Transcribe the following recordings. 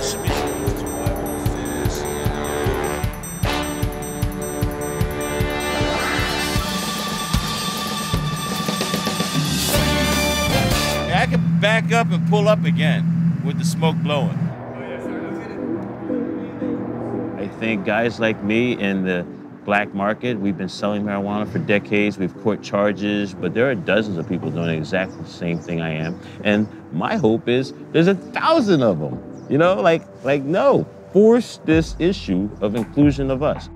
Nice to meet you. I can back up and pull up again with the smoke blowing. I think guys like me in the black market, we've been selling marijuana for decades, we've court charges, but there are dozens of people doing exactly the same thing I am. And my hope is there's 1,000 of them. You know, like no, force this issue of inclusion of us.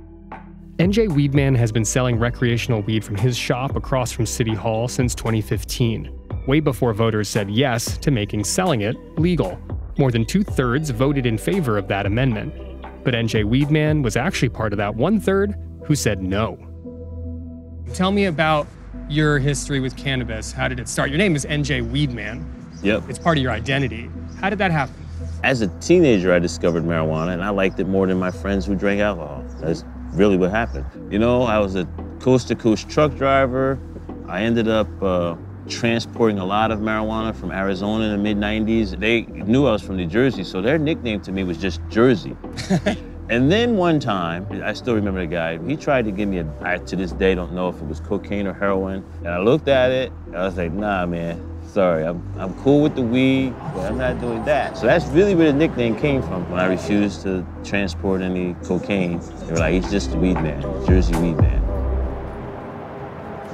NJWeedMan has been selling recreational weed from his shop across from City Hall since 2015, way before voters said yes to making selling it legal. More than 2/3 voted in favor of that amendment. But NJWeedMan was actually part of that 1/3 who said no. Tell me about your history with cannabis. How did it start? Your name is NJWeedMan. Yep. It's part of your identity. How did that happen? As a teenager, I discovered marijuana, and I liked it more than my friends who drank alcohol. That's really what happened. You know, I was a coast-to-coast truck driver. I ended up transporting a lot of marijuana from Arizona in the mid-90s. They knew I was from New Jersey, so their nickname to me was just Jersey. And then one time, I still remember the guy, he tried to give me I to this day don't know if it was cocaine or heroin. And I looked at it, and I was like, nah, man, sorry, I'm cool with the weed, but I'm not doing that. So that's really where the nickname came from. When I refused to transport any cocaine, they were like, he's just a weed man, Jersey weed man.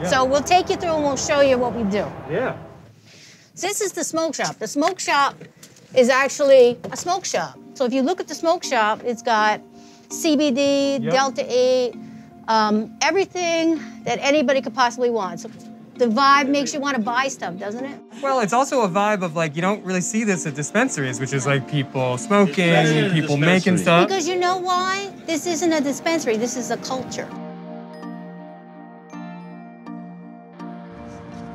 Yeah. So we'll take you through and we'll show you what we do. Yeah. So this is the smoke shop. The smoke shop is actually a smoke shop. So if you look at the smoke shop, it's got CBD, yep, Delta-8, everything that anybody could possibly want. So the vibe makes you want to buy stuff, doesn't it? Well, it's also a vibe of like, you don't really see this at dispensaries, which is like people smoking, people making stuff. Because you know why? This isn't a dispensary, this is a culture.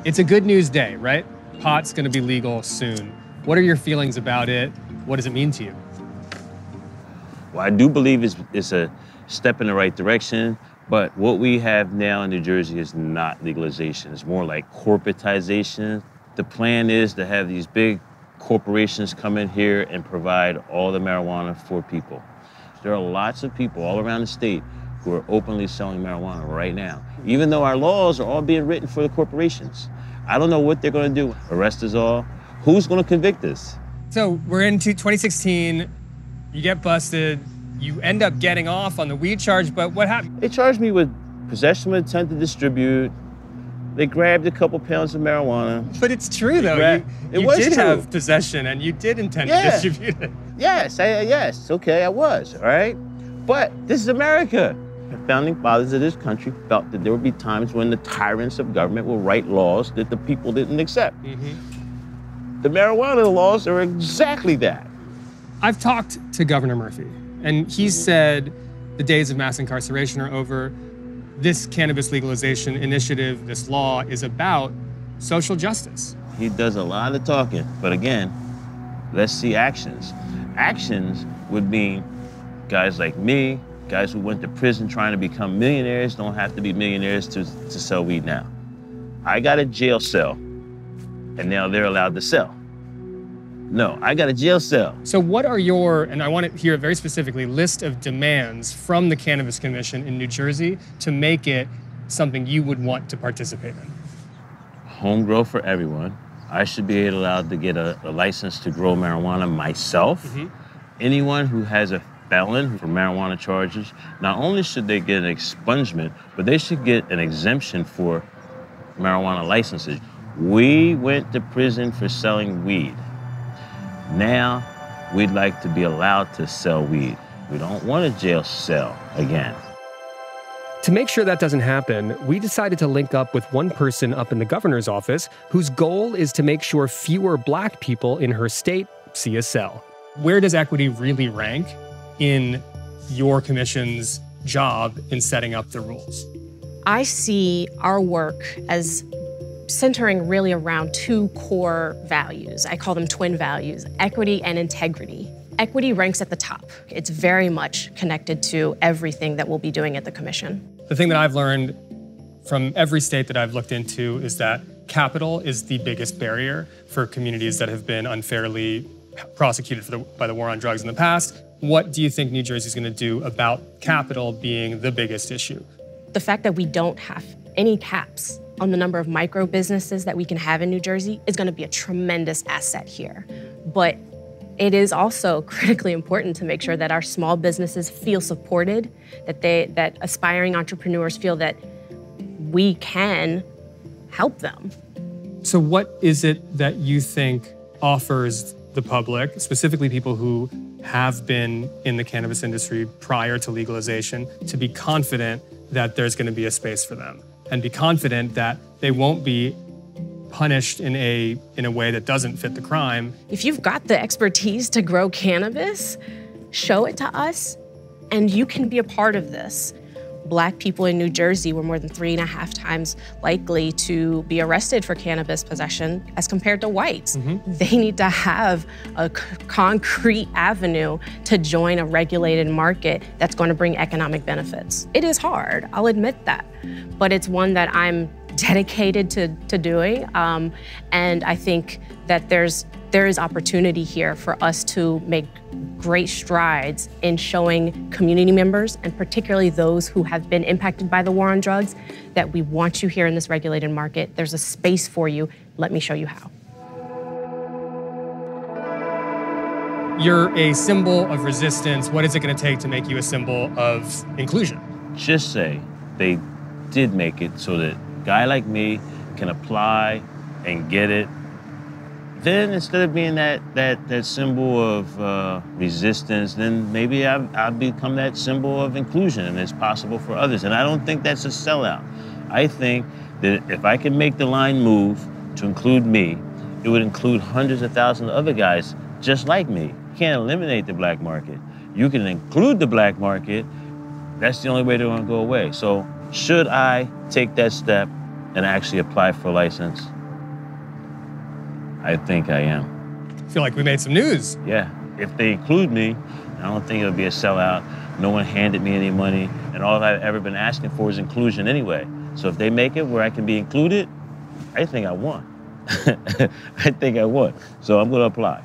It's a good news day, right? Pot's gonna be legal soon. What are your feelings about it? What does it mean to you? Well, I do believe it's a step in the right direction, but what we have now in New Jersey is not legalization. It's more like corporatization. The plan is to have these big corporations come in here and provide all the marijuana for people. There are lots of people all around the state who are openly selling marijuana right now, even though our laws are all being written for the corporations. I don't know what they're gonna do. Arrest us all. Who's gonna convict us? So we're into 2016, you get busted, you end up getting off on the weed charge, but what happened? They charged me with possession with intent to distribute. They grabbed a couple pounds of marijuana. But it's true though, you did have possession and you did intend to distribute it. Yes, yes, okay, I was, all right? But this is America. The founding fathers of this country felt that there would be times when the tyrants of government will write laws that the people didn't accept. Mm-hmm. The marijuana laws are exactly that. I've talked to Governor Murphy, and he said the days of mass incarceration are over. This cannabis legalization initiative, this law, is about social justice. He does a lot of talking, but again, let's see actions. Actions would mean guys like me, guys who went to prison trying to become millionaires don't have to be millionaires to sell weed now. I got a jail cell, and now they're allowed to sell. No, I got a jail cell. So what are your, and I want to hear it very specifically, list of demands from the Cannabis Commission in New Jersey to make it something you would want to participate in? Home grow for everyone. I should be allowed to get a license to grow marijuana myself. Mm-hmm. Anyone who has a felon for marijuana charges, not only should they get an expungement, but they should get an exemption for marijuana licenses. We went to prison for selling weed. Now, we'd like to be allowed to sell weed. We don't want a jail cell again. To make sure that doesn't happen, we decided to link up with one person up in the governor's office whose goal is to make sure fewer black people in her state see a cell. Where does equity really rank in your commission's job in setting up the rules? I see our work as centering really around two core values. I call them twin values, equity and integrity. Equity ranks at the top. It's very much connected to everything that we'll be doing at the commission. The thing that I've learned from every state that I've looked into is that capital is the biggest barrier for communities that have been unfairly prosecuted by the war on drugs in the past. What do you think New Jersey is going to do about capital being the biggest issue? The fact that we don't have any caps on the number of micro businesses that we can have in New Jersey is going to be a tremendous asset here. But it is also critically important to make sure that our small businesses feel supported, that aspiring entrepreneurs feel that we can help them. So what is it that you think offers the public, specifically people who have been in the cannabis industry prior to legalization, to be confident that there's going to be a space for them and be confident that they won't be punished in a way that doesn't fit the crime? If you've got the expertise to grow cannabis, show it to us, and you can be a part of this. Black people in New Jersey were more than 3.5 times likely to be arrested for cannabis possession as compared to whites. They need to have a concrete avenue to join a regulated market that's going to bring economic benefits. It is hard, I'll admit that, but it's one that I'm dedicated to doing, and I think that there is opportunity here for us to make great strides in showing community members, and particularly those who have been impacted by the war on drugs, that we want you here in this regulated market. There's a space for you. Let me show you how. You're a symbol of resistance. What is it going to take to make you a symbol of inclusion? Just say they did make it so that a guy like me can apply and get it. Then instead of being that symbol of resistance, then maybe I'll become that symbol of inclusion, and it's possible for others. And I don't think that's a sellout. I think that if I can make the line move to include me, it would include hundreds of thousands of other guys just like me. You can't eliminate the black market. You can include the black market. That's the only way they're gonna go away. So should I take that step and actually apply for a license? I think I am. I feel like we made some news. Yeah, if they include me, I don't think it'll be a sellout. No one handed me any money, and all I've ever been asking for is inclusion anyway. So if they make it where I can be included, I think I won. I think I won. So I'm gonna apply.